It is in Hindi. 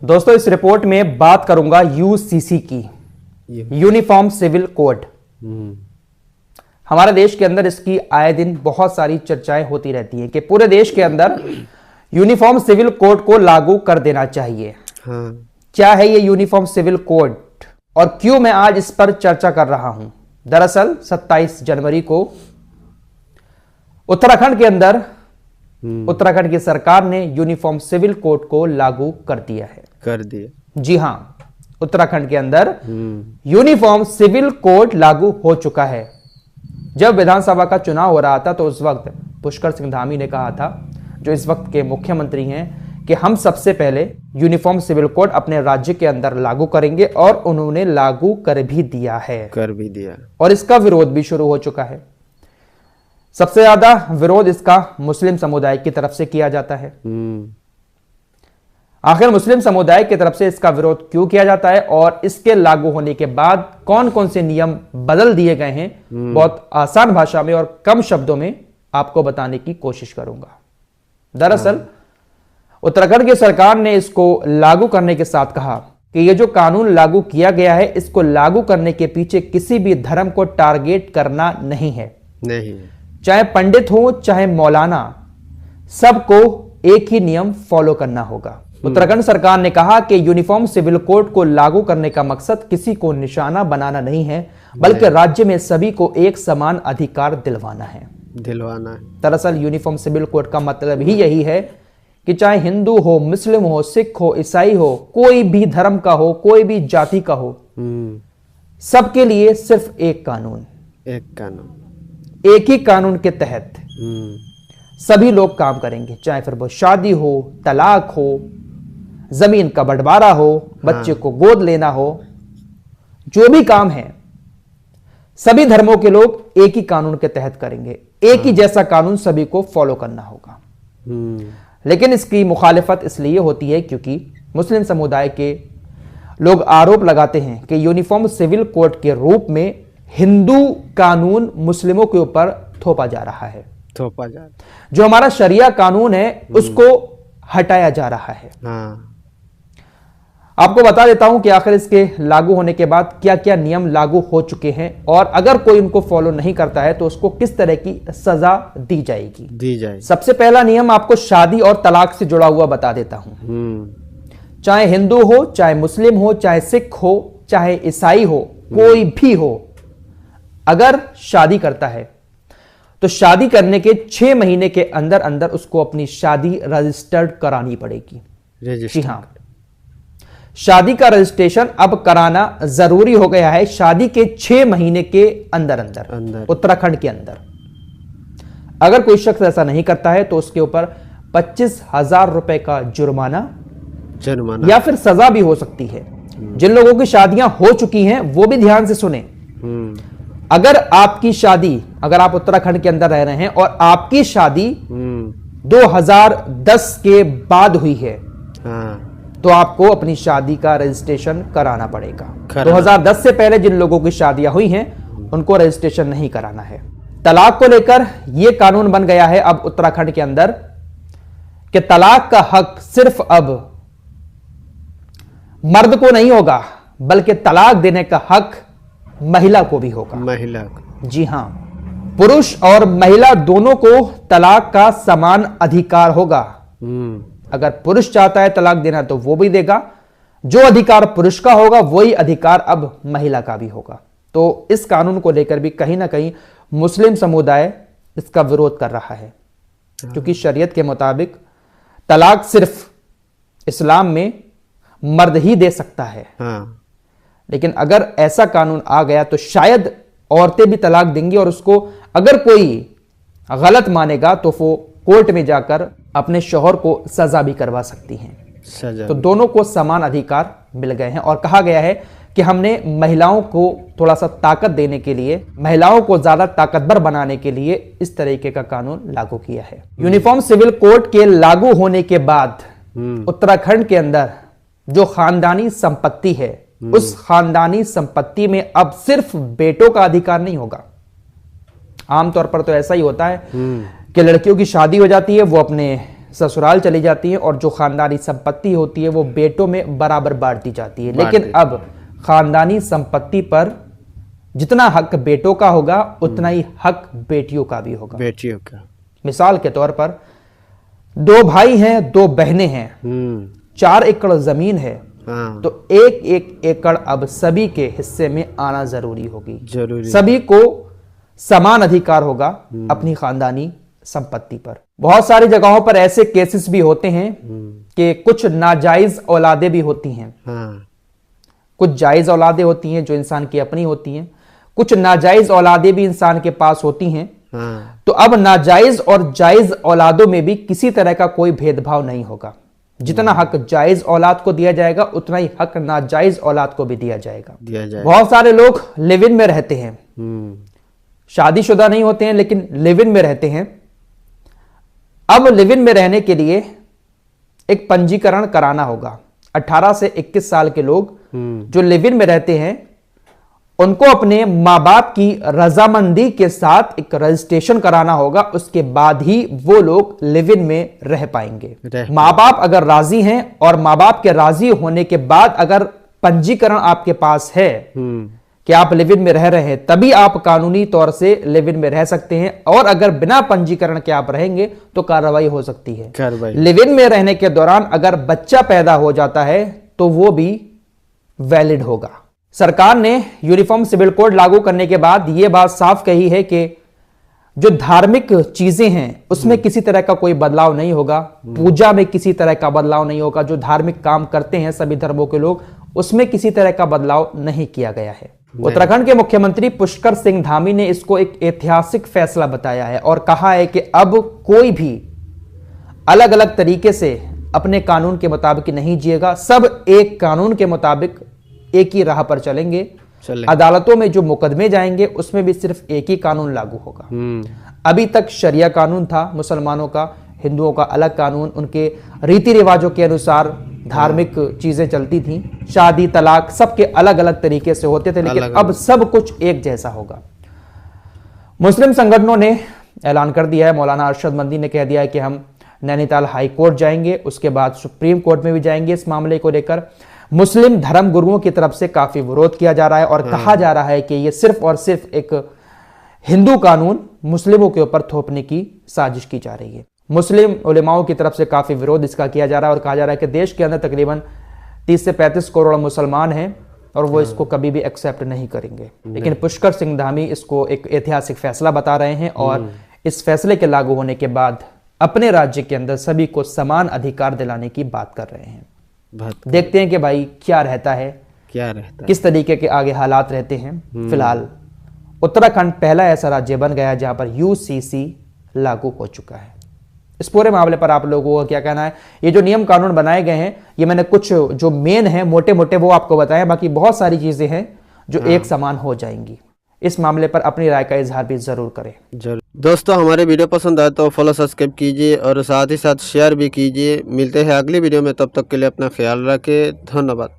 दोस्तों इस रिपोर्ट में बात करूंगा यूसीसी की, यूनिफॉर्म सिविल कोड। हमारे देश के अंदर इसकी आए दिन बहुत सारी चर्चाएं होती रहती हैं कि पूरे देश के अंदर यूनिफॉर्म सिविल कोड को लागू कर देना चाहिए। क्या है ये यूनिफॉर्म सिविल कोड और क्यों मैं आज इस पर चर्चा कर रहा हूं? दरअसल 27 जनवरी को उत्तराखंड के अंदर उत्तराखंड की सरकार ने यूनिफॉर्म सिविल कोड को लागू कर दिया है। जी हां, उत्तराखंड के अंदर यूनिफॉर्म सिविल कोड लागू हो चुका है। जब विधानसभा का चुनाव हो रहा था तो उस वक्त पुष्कर सिंह धामी ने कहा था, जो इस वक्त के मुख्यमंत्री हैं, कि हम सबसे पहले यूनिफॉर्म सिविल कोड अपने राज्य के अंदर लागू करेंगे, और उन्होंने लागू कर भी दिया और इसका विरोध भी शुरू हो चुका है। सबसे ज्यादा विरोध इसका मुस्लिम समुदाय की तरफ से किया जाता है। आखिर मुस्लिम समुदाय की तरफ से इसका विरोध क्यों किया जाता है और इसके लागू होने के बाद कौन कौन से नियम बदल दिए गए हैं, बहुत आसान भाषा में और कम शब्दों में आपको बताने की कोशिश करूंगा। दरअसल उत्तराखंड की सरकार ने इसको लागू करने के साथ कहा कि यह जो कानून लागू किया गया है, इसको लागू करने के पीछे किसी भी धर्म को टारगेट करना नहीं है। चाहे पंडित हो चाहे मौलाना, सबको एक ही नियम फॉलो करना होगा। उत्तराखंड सरकार ने कहा कि यूनिफॉर्म सिविल कोड को लागू करने का मकसद किसी को निशाना बनाना नहीं है, बल्कि राज्य में सभी को एक समान अधिकार दिलवाना है। दरअसल यूनिफॉर्म सिविल कोड का मतलब ही यही है कि चाहे हिंदू हो, मुस्लिम हो, सिख हो, ईसाई हो, कोई भी धर्म का हो, कोई भी जाति का हो, सबके लिए सिर्फ एक कानून, एक ही कानून के तहत सभी लोग काम करेंगे। चाहे फिर वो शादी हो, तलाक हो, जमीन का बंटवारा हो, बच्चे को गोद लेना हो, जो भी काम है सभी धर्मों के लोग एक ही कानून के तहत करेंगे। एक ही जैसा कानून सभी को फॉलो करना होगा। लेकिन इसकी मुखालिफत इसलिए होती है क्योंकि मुस्लिम समुदाय के लोग आरोप लगाते हैं कि यूनिफॉर्म सिविल कोड के रूप में हिंदू कानून मुस्लिमों के ऊपर थोपा जा रहा है। जो हमारा शरिया कानून है उसको हटाया जा रहा है। आपको बता देता हूं कि आखिर इसके लागू होने के बाद क्या क्या नियम लागू हो चुके हैं और अगर कोई उनको फॉलो नहीं करता है तो उसको किस तरह की सजा दी जाएगी। सबसे पहला नियम आपको शादी और तलाक से जुड़ा हुआ बता देता हूं। चाहे हिंदू हो, चाहे मुस्लिम हो, चाहे सिख हो, चाहे ईसाई हो, कोई भी हो, अगर शादी करता है तो शादी करने के 6 महीने के अंदर अंदर उसको अपनी शादी रजिस्टर्ड करानी पड़ेगी। जी हां, शादी का रजिस्ट्रेशन अब कराना जरूरी हो गया है। शादी के 6 महीने के अंदर अंदर उत्तराखंड के अंदर अगर कोई शख्स ऐसा नहीं करता है तो उसके ऊपर 25,000 रुपए का जुर्माना या फिर सजा भी हो सकती है। जिन लोगों की शादियां हो चुकी हैं वो भी ध्यान से सुने। अगर आपकी शादी, अगर आप उत्तराखंड के अंदर रह रहे हैं और आपकी शादी 2010 के बाद हुई है, तो आपको अपनी शादी का रजिस्ट्रेशन कराना पड़ेगा। 2010 से पहले जिन लोगों की शादियां हुई हैं उनको रजिस्ट्रेशन नहीं कराना है। तलाक को लेकर यह कानून बन गया है अब उत्तराखंड के अंदर कि तलाक का हक सिर्फ अब मर्द को नहीं होगा, बल्कि तलाक देने का हक महिला को भी होगा। जी हां, पुरुष और महिला दोनों को तलाक का समान अधिकार होगा। अगर पुरुष चाहता है तलाक देना तो वो भी देगा। जो अधिकार पुरुष का होगा वही अधिकार अब महिला का भी होगा। तो इस कानून को लेकर भी कहीं ना कहीं मुस्लिम समुदाय इसका विरोध कर रहा है, क्योंकि शरीयत के मुताबिक तलाक सिर्फ इस्लाम में मर्द ही दे सकता है। लेकिन अगर ऐसा कानून आ गया तो शायद औरतें भी तलाक देंगी, और उसको अगर कोई गलत मानेगा तो वो कोर्ट में जाकर अपने शौहर को सजा भी करवा सकती हैं। तो दोनों को समान अधिकार मिल गए हैं और कहा गया है कि हमने महिलाओं को थोड़ा सा ताकत देने के लिए, महिलाओं को ज्यादा ताकतवर बनाने के लिए इस तरीके का कानून लागू किया है। यूनिफॉर्म सिविल कोड के लागू होने के बाद उत्तराखंड के अंदर जो खानदानी संपत्ति है, उस खानदानी संपत्ति में अब सिर्फ बेटों का अधिकार नहीं होगा। आमतौर पर तो ऐसा ही होता है कि लड़कियों की शादी हो जाती है, वो अपने ससुराल चली जाती हैं और जो खानदानी संपत्ति होती है वो बेटों में बराबर बांट दी जाती है। लेकिन अब खानदानी संपत्ति पर जितना हक बेटों का होगा उतना ही हक बेटियों का भी होगा। बेटियों का मिसाल के तौर पर 2 भाई हैं, 2 बहनें हैं, 4 एकड़ जमीन है, तो 1-1 एकड़ अब सभी के हिस्से में आना जरूरी होगी। सभी को समान अधिकार होगा अपनी खानदानी संपत्ति पर। बहुत सारी जगहों पर ऐसे केसेस भी होते हैं कि कुछ नाजायज औलादे भी होती हैं। कुछ जायज औलादे होती हैं जो इंसान की अपनी होती हैं, कुछ नाजायज औलादे भी इंसान के पास होती हैं। तो अब नाजायज और जायज औलादों में भी किसी तरह का कोई भेदभाव नहीं होगा। जितना हक जायज औलाद को दिया जाएगा उतना ही हक नाजायज औलाद को भी दिया जाएगा। बहुत सारे लोग लिव इन में रहते हैं, शादीशुदा नहीं होते हैं लेकिन लिव इन में रहते हैं। अब लिव इन में रहने के लिए एक पंजीकरण कराना होगा। 18 से 21 साल के लोग जो लिव इन में रहते हैं उनको अपने माँ बाप की रजामंदी के साथ एक रजिस्ट्रेशन कराना होगा। उसके बाद ही वो लोग लिव इन में रह पाएंगे। माँ बाप अगर राजी हैं और माँ बाप के राजी होने के बाद अगर पंजीकरण आपके पास है कि आप लिव इन में रह रहे हैं, तभी आप कानूनी तौर से लिव इन में रह सकते हैं। और अगर बिना पंजीकरण के आप रहेंगे तो कार्रवाई हो सकती है। लिव इन में रहने के दौरान अगर बच्चा पैदा हो जाता है तो वो भी वैलिड होगा। सरकार ने यूनिफॉर्म सिविल कोड लागू करने के बाद यह बात साफ कही है कि जो धार्मिक चीजें हैं उसमें किसी तरह का कोई बदलाव नहीं होगा। पूजा में किसी तरह का बदलाव नहीं होगा। जो धार्मिक काम करते हैं सभी धर्मों के लोग, उसमें किसी तरह का बदलाव नहीं किया गया है। उत्तराखंड के मुख्यमंत्री पुष्कर सिंह धामी ने इसको एक ऐतिहासिक फैसला बताया है और कहा है कि अब कोई भी अलग अलग तरीके से अपने कानून के मुताबिक नहीं जिएगा। सब एक कानून के मुताबिक एक ही राह पर चलेंगे। अदालतों में जो मुकदमे जाएंगे उसमें भी सिर्फ एक ही कानून लागू होगा। अभी तक शरिया कानून था मुसलमानों का, हिंदुओं का अलग कानून, उनके रीति रिवाजों के अनुसार धार्मिक चीजें चलती थीं। शादी तलाक सबके अलग अलग तरीके से होते थे, लेकिन अब सब कुछ एक जैसा होगा। मुस्लिम संगठनों ने ऐलान कर दिया है, मौलाना अरशद मंदी ने कह दिया है कि हम नैनीताल हाई कोर्ट जाएंगे, उसके बाद सुप्रीम कोर्ट में भी जाएंगे। इस मामले को लेकर मुस्लिम धर्म गुरुओं की तरफ से काफी विरोध किया जा रहा है और कहा जा रहा है कि यह सिर्फ और सिर्फ एक हिंदू कानून मुस्लिमों के ऊपर थोपने की साजिश की जा रही है। मुस्लिम उलेमाओं की तरफ से काफी विरोध इसका किया जा रहा है और कहा जा रहा है कि देश के अंदर तकरीबन 30 से 35 करोड़ मुसलमान हैं और वो इसको कभी भी एक्सेप्ट नहीं करेंगे। लेकिन पुष्कर सिंह धामी इसको एक ऐतिहासिक फैसला बता रहे हैं और इस फैसले के लागू होने के बाद अपने राज्य के अंदर सभी को समान अधिकार दिलाने की बात कर रहे हैं। देखते हैं कि भाई क्या रहता है, किस तरीके के आगे हालात रहते हैं। फिलहाल उत्तराखंड पहला ऐसा राज्य बन गया जहां पर यूसीसी लागू हो चुका है। इस पूरे मामले पर आप लोगों का क्या कहना है? ये जो नियम कानून बनाए गए हैं, ये मैंने कुछ जो मेन है मोटे मोटे वो आपको बताया, बाकी बहुत सारी चीजें हैं जो एक समान हो जाएंगी। इस मामले पर अपनी राय का इजहार भी जरूर करें। जरूर दोस्तों, हमारे वीडियो पसंद आए तो फॉलो सब्सक्राइब कीजिए और साथ ही साथ शेयर भी कीजिए। मिलते हैं अगली वीडियो में, तब तक के लिए अपना ख्याल रखें। धन्यवाद।